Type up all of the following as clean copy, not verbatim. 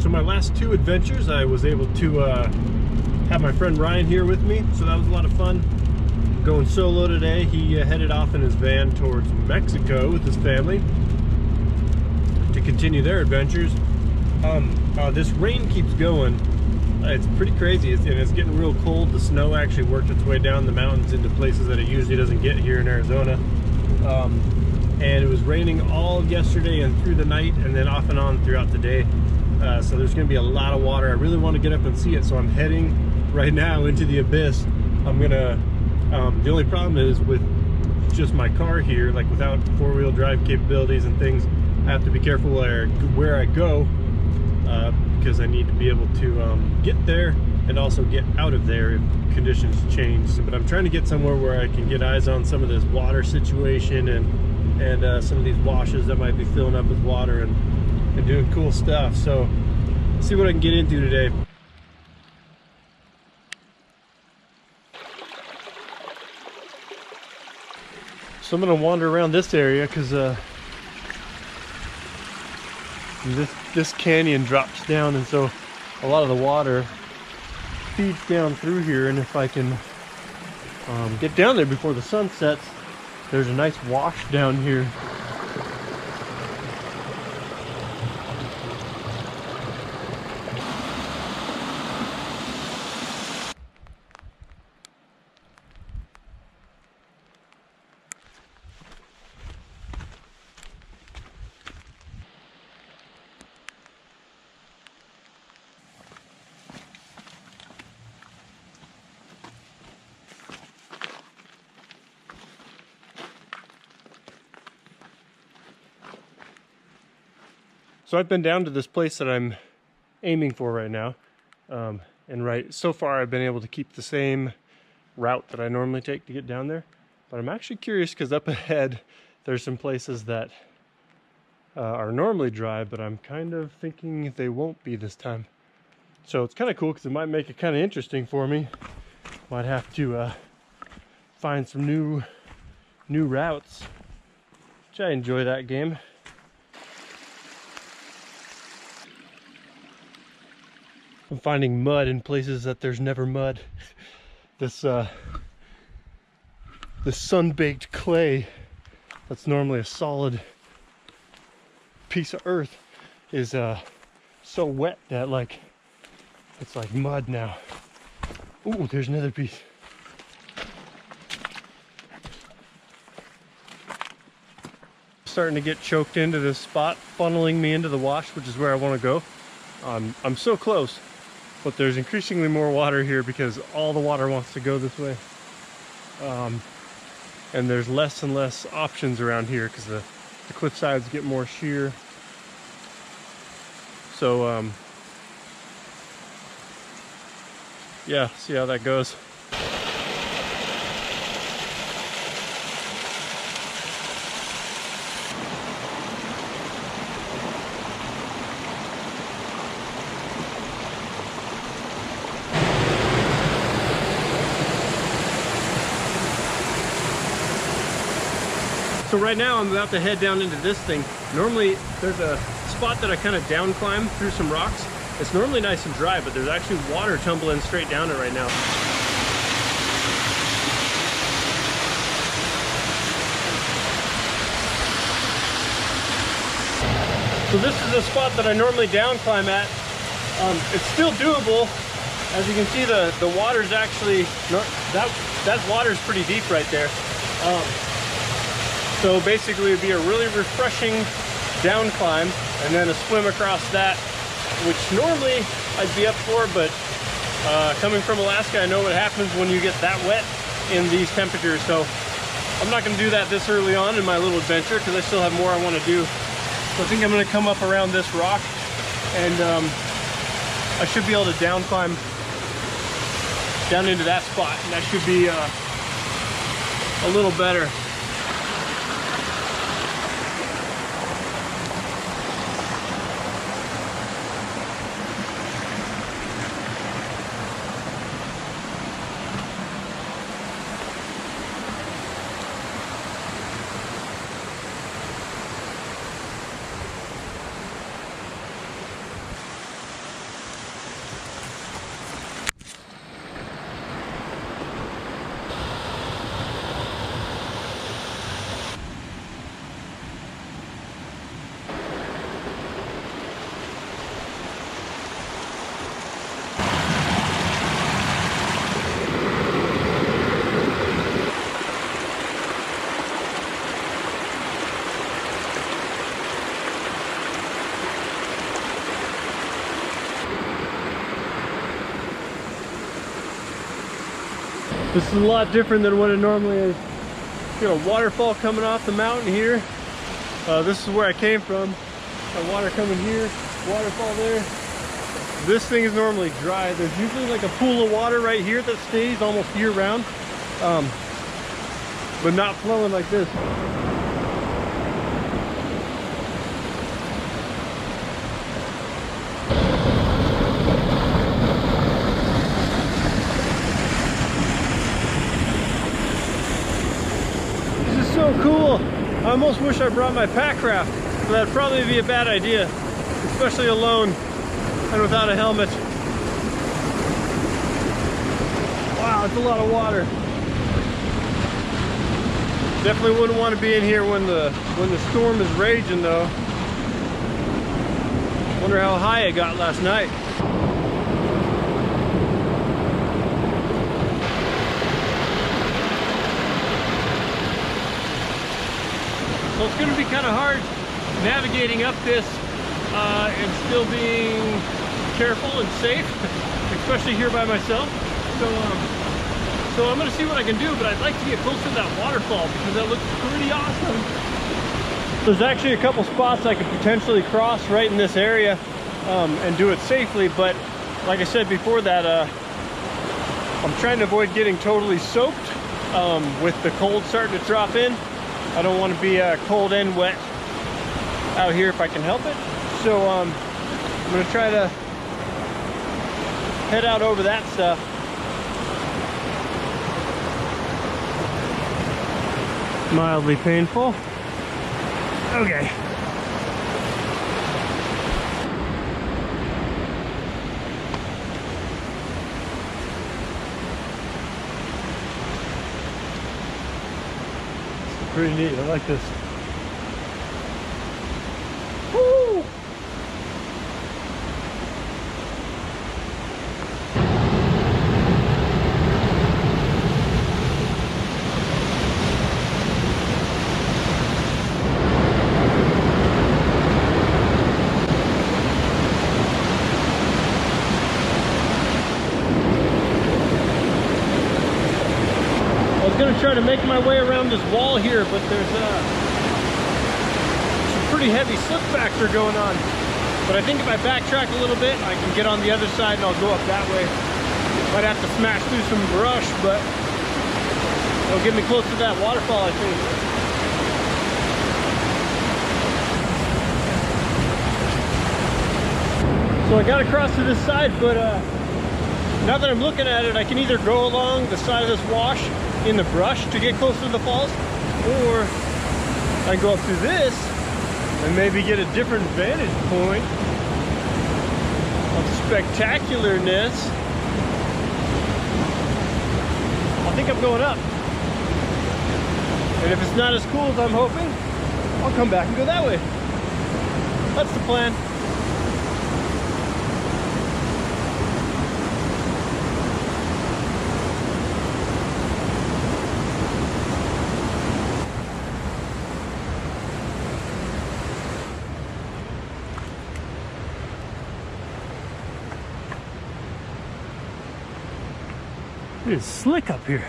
So my last two adventures, I was able to have my friend Ryan here with me, so that was a lot of fun. Going solo today. He headed off in his van towards Mexico with his family to continue their adventures. This rain keeps going. It's pretty crazy, and it's getting real cold. The snow actually worked its way down the mountains into places that it usually doesn't get here in Arizona. And it was raining all yesterday and through the night, and then off and on throughout the day. So there's going to be a lot of water. I really want to get up and see it, so I'm heading right now into the abyss. I'm gonna the only problem is with just my car here, like without four-wheel drive capabilities and things, I have to be careful where I go, because I need to be able to get there and also get out of there if conditions change. But I'm trying to get somewhere where I can get eyes on some of this water situation and some of these washes that might be filling up with water and doing cool stuff. So see what I can get into today. So I'm gonna wander around this area because this canyon drops down, and so a lot of the water feeds down through here. And if I can get down there before the sun sets, there's a nice wash down here. So I've been down to this place that I'm aiming for right now, and so far I've been able to keep the same route that I normally take to get down there. But I'm actually curious because up ahead there's some places that are normally dry, but I'm kind of thinking they won't be this time. So it's kind of cool because it might make it kind of interesting for me. Might have to find some new routes, which I enjoy that game. I'm finding mud in places that there's never mud. This sun-baked clay that's normally a solid piece of earth is so wet that it's like mud now. Ooh, there's another piece. Starting to get choked into this spot, funneling me into the wash, which is where I want to go. I'm so close. But there's increasingly more water here because all the water wants to go this way. And there's less and less options around here because the cliff sides get more sheer. So, yeah, see how that goes. So right now I'm about to head down into this thing. Normally there's a spot that I kind of down climb through some rocks. It's normally nice and dry, but there's actually water tumbling straight down it right now. So this is the spot that I normally down climb at. It's still doable. As you can see, the water's actually, that water's pretty deep right there. So basically it'd be a really refreshing down climb and then a swim across that, which normally I'd be up for, but coming from Alaska, I know what happens when you get that wet in these temperatures. So I'm not gonna do that this early on in my little adventure because I still have more I wanna do. So I think I'm gonna come up around this rock, and I should be able to down climb down into that spot, and that should be a little better. This is a lot different than what it normally is. You got a waterfall coming off the mountain here. This is where I came from. Got water coming here, waterfall there. This thing is normally dry. There's usually like a pool of water right here that stays almost year round, but not flowing like this. This is so cool. I almost wish I brought my pack raft, but that'd probably be a bad idea, especially alone and without a helmet. Wow, it's a lot of water. Definitely wouldn't want to be in here when the storm is raging though. Wonder how high it got last night. So it's going to be kind of hard navigating up this and still being careful and safe, especially here by myself. So I'm gonna see what I can do, but I'd like to get closer to that waterfall because that looks pretty awesome. There's actually a couple spots I could potentially cross right in this area and do it safely, but like I said before that, I'm trying to avoid getting totally soaked with the cold starting to drop in. I don't want to be cold and wet out here if I can help it. So I'm gonna try to head out over that stuff. Mildly painful. Okay. It's pretty neat. I like this. Woo! Try to make my way around this wall here, but there's some pretty heavy slip factor going on. But I think if I backtrack a little bit, I can get on the other side and I'll go up that way. Might have to smash through some brush, but it'll get me close to that waterfall, I think. So I got across to this side, but now that I'm looking at it, I can either go along the side of this wash in the brush to get closer to the falls, or I go up through this and maybe get a different vantage point of spectacularness. I think I'm going up, and if it's not as cool as I'm hoping, I'll come back and go that way. That's the plan. It is slick up here.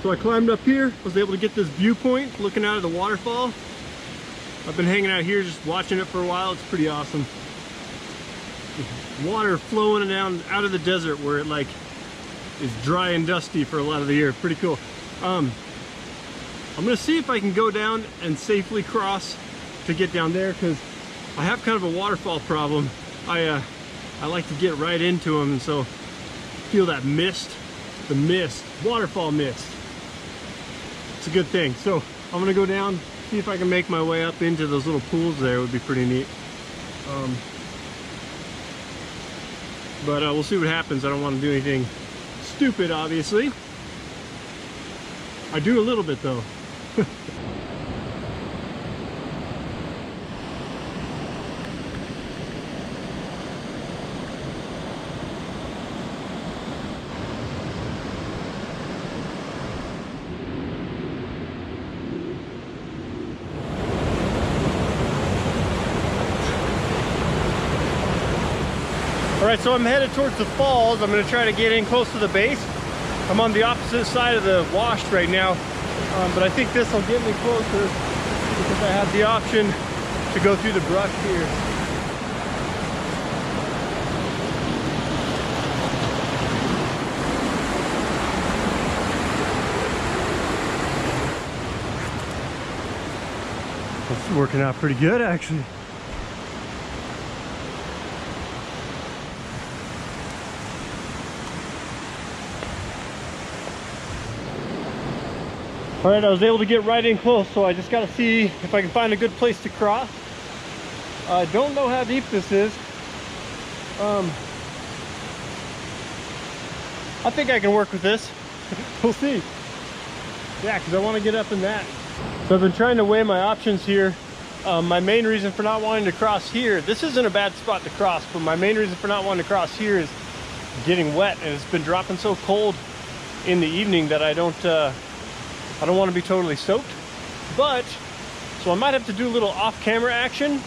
So I climbed up here, was able to get this viewpoint looking out of the waterfall. I've been hanging out here just watching it for a while. It's pretty awesome. Water flowing down out of the desert where it like is dry and dusty for a lot of the year. Pretty cool. I'm gonna see if I can go down and safely cross to get down there, because I have kind of a waterfall problem. I like to get right into them, and so feel that mist, the mist, waterfall mist. It's a good thing. So I'm gonna go down, see if I can make my way up into those little pools there. It would be pretty neat. But we'll see what happens. I don't want to do anything stupid, obviously. I do a little bit though. Alright, so I'm headed towards the falls. I'm going to try to get in close to the base. I'm on the opposite side of the wash right now, but I think this will get me closer because I have the option to go through the brush here. It's working out pretty good, actually. All right, I was able to get right in close, so I just got to see if I can find a good place to cross. I don't know how deep this is. I think I can work with this. We'll see. Yeah, because I want to get up in that. So I've been trying to weigh my options here. My main reason for not wanting to cross here, this isn't a bad spot to cross, but my main reason for not wanting to cross here is getting wet, and it's been dropping so cold in the evening that I don't want to be totally soaked. But so I might have to do a little off-camera action,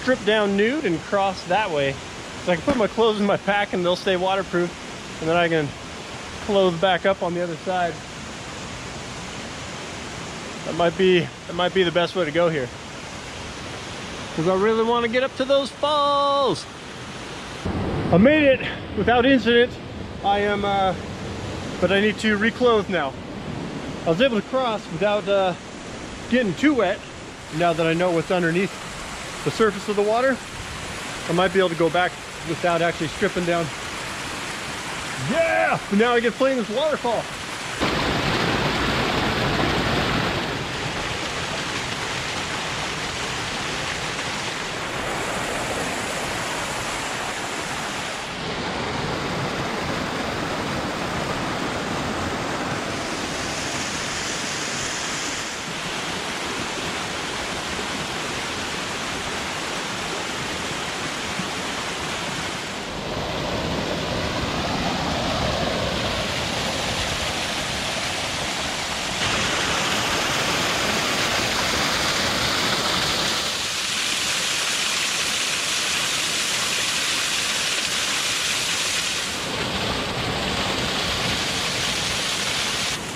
strip down nude and cross that way. So I can put my clothes in my pack and they'll stay waterproof, and then I can clothe back up on the other side. That might be the best way to go here, because I really want to get up to those falls. I made it without incident. I am but I need to reclothe now. I was able to cross without getting too wet. Now that I know what's underneath the surface of the water, I might be able to go back without actually stripping down. Yeah! Now I get to play in this waterfall.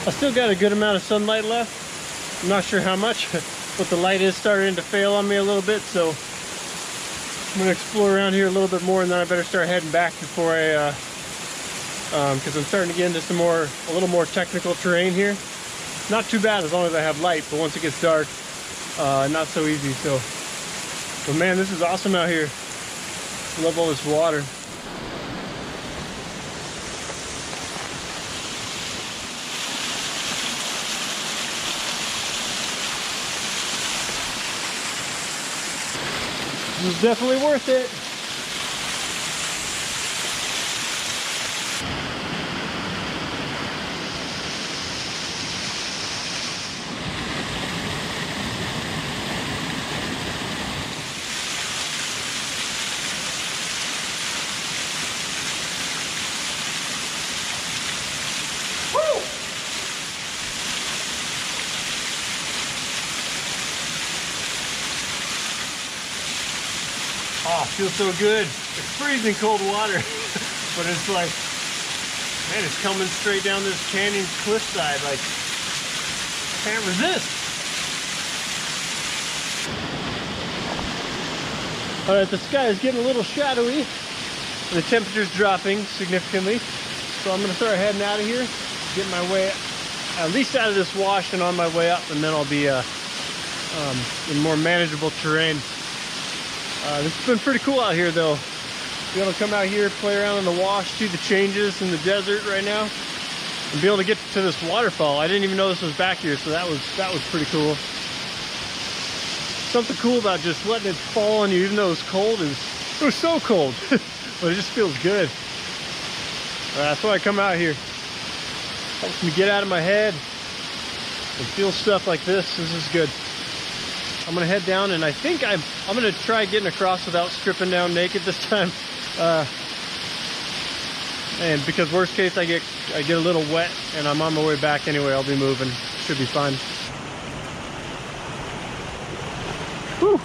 I still got a good amount of sunlight left. I'm not sure how much, but the light is starting to fail on me a little bit, so I'm gonna explore around here a little bit more, and then I better start heading back before I, because I'm starting to get into a little more technical terrain here. Not too bad as long as I have light, but once it gets dark, not so easy. So, but man, this is awesome out here. I love all this water. This is definitely worth it. Woo! Oh, feels so good. It's freezing cold water, but it's like, man, it's coming straight down this canyon cliffside. Like, can't resist. All right, the sky is getting a little shadowy. The temperature's dropping significantly, so I'm gonna start heading out of here, get my way at least out of this wash and on my way up, and then I'll be in more manageable terrain. This has been pretty cool out here, though. Be able to come out here, play around in the wash, see the changes in the desert right now, and be able to get to this waterfall. I didn't even know this was back here, so that was pretty cool. Something cool about just letting it fall on you, even though it's cold. It was so cold, but it just feels good. That's why I come out here. Helps me get out of my head and feel stuff like this. This is good. I'm gonna head down, and I think I'm gonna try getting across without stripping down naked this time. And because worst case I get a little wet and I'm on my way back anyway, I'll be moving. Should be fine. Whew.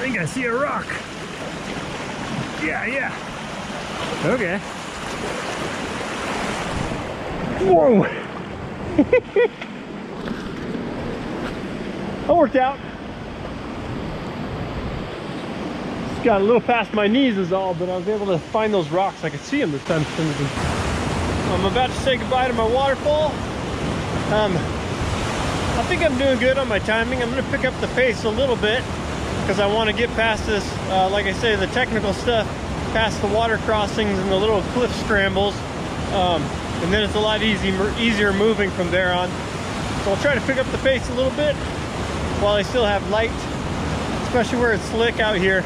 think I see a rock. Yeah. Okay. Whoa! That worked out. Just got a little past my knees is all, but I was able to find those rocks. I could see them this time. I'm about to say goodbye to my waterfall. I think I'm doing good on my timing. I'm going to pick up the pace a little bit because I want to get past this, like I say, the technical stuff, past the water crossings and the little cliff scrambles. And then it's a lot easier moving from there on. So I'll try to pick up the pace a little bit while I still have light, especially where it's slick out here.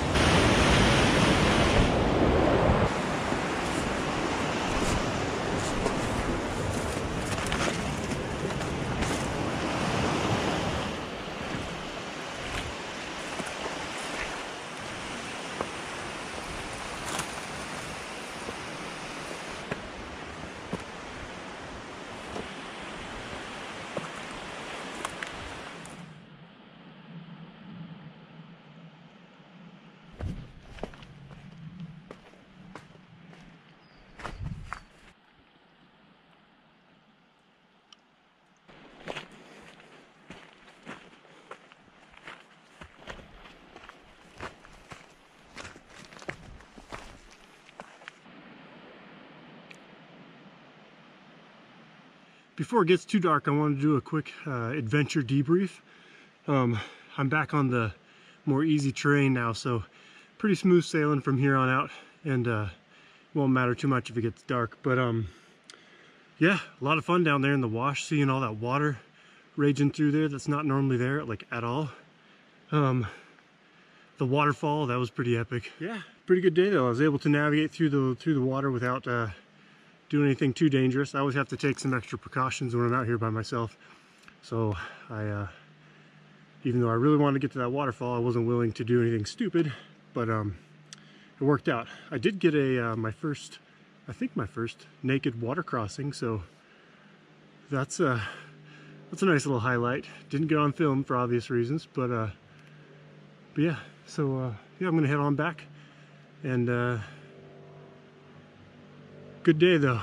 Before it gets too dark, I want to do a quick adventure debrief. I'm back on the more easy terrain now, so pretty smooth sailing from here on out, and won't matter too much if it gets dark. But yeah, a lot of fun down there in the wash, seeing all that water raging through there that's not normally there, like, at all. The waterfall, that was pretty epic. Yeah, pretty good day though. I was able to navigate through the water without doing anything too dangerous. I always have to take some extra precautions when I'm out here by myself. So even though I really wanted to get to that waterfall, I wasn't willing to do anything stupid, but it worked out. I did get my first naked water crossing, so that's a nice little highlight. Didn't get on film for obvious reasons, but yeah. So yeah, I'm gonna head on back, and good day though.